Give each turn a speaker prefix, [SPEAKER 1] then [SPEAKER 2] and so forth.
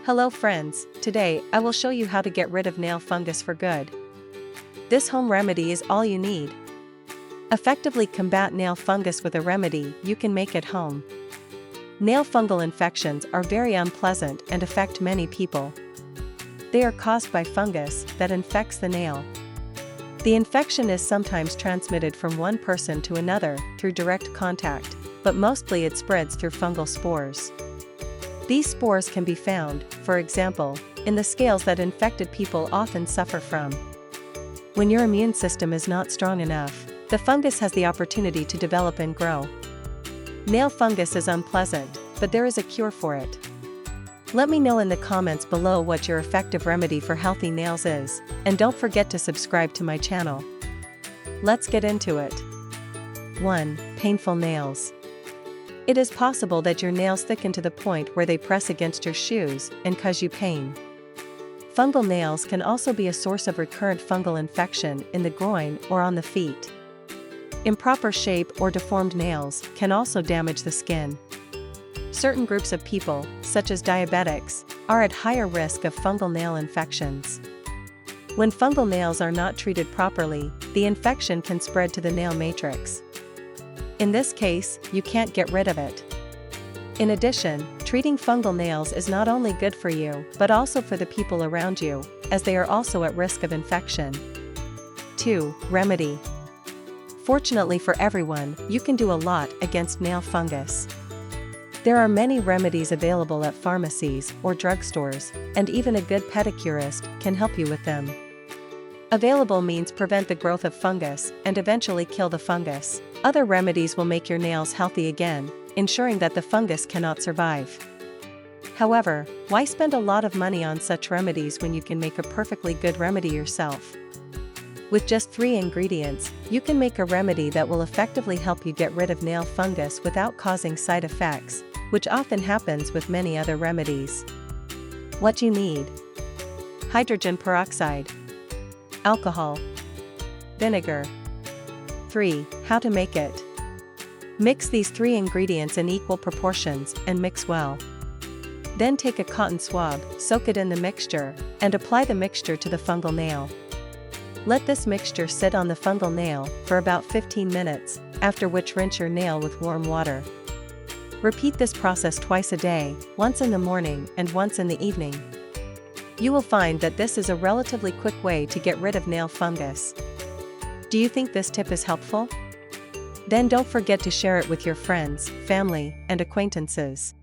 [SPEAKER 1] Hello friends, today I will show you how to get rid of nail fungus for good. This home remedy is all you need. Effectively combat nail fungus with a remedy you can make at home. Nail fungal infections are very unpleasant and affect many people. They are caused by fungus that infects the nail. The infection is sometimes transmitted from one person to another through direct contact, but mostly it spreads through fungal spores. These spores can be found, for example, in the scales that infected people often suffer from. When your immune system is not strong enough, the fungus has the opportunity to develop and grow. Nail fungus is unpleasant, but there is a cure for it. Let me know in the comments below what your effective remedy for healthy nails is, and don't forget to subscribe to my channel. Let's get into it. 1. Painful nails. It is possible that your nails thicken to the point where they press against your shoes and cause you pain. Fungal nails can also be a source of recurrent fungal infection in the groin or on the feet. Improper shape or deformed nails can also damage the skin. Certain groups of people, such as diabetics, are at higher risk of fungal nail infections. When fungal nails are not treated properly, the infection can spread to the nail matrix. In this case, you can't get rid of it. In addition, treating fungal nails is not only good for you, but also for the people around you, as they are also at risk of infection. 2. Remedy. Fortunately for everyone, you can do a lot against nail fungus. There are many remedies available at pharmacies or drugstores, and even a good pedicurist can help you with them. Available means prevent the growth of fungus and eventually kill the fungus. Other remedies will make your nails healthy again, ensuring that the fungus cannot survive. However, why spend a lot of money on such remedies when you can make a perfectly good remedy yourself? With just 3 ingredients, you can make a remedy that will effectively help you get rid of nail fungus without causing side effects, which often happens with many other remedies. What you need: hydrogen peroxide, alcohol, vinegar. 3. How to make it. Mix these 3 ingredients in equal proportions and mix well. Then take a cotton swab, soak it in the mixture, and apply the mixture to the fungal nail. Let this mixture sit on the fungal nail for about 15 minutes, after which rinse your nail with warm water. Repeat this process twice a day, once in the morning and once in the evening. You will find that this is a relatively quick way to get rid of nail fungus. Do you think this tip is helpful? Then don't forget to share it with your friends, family, and acquaintances.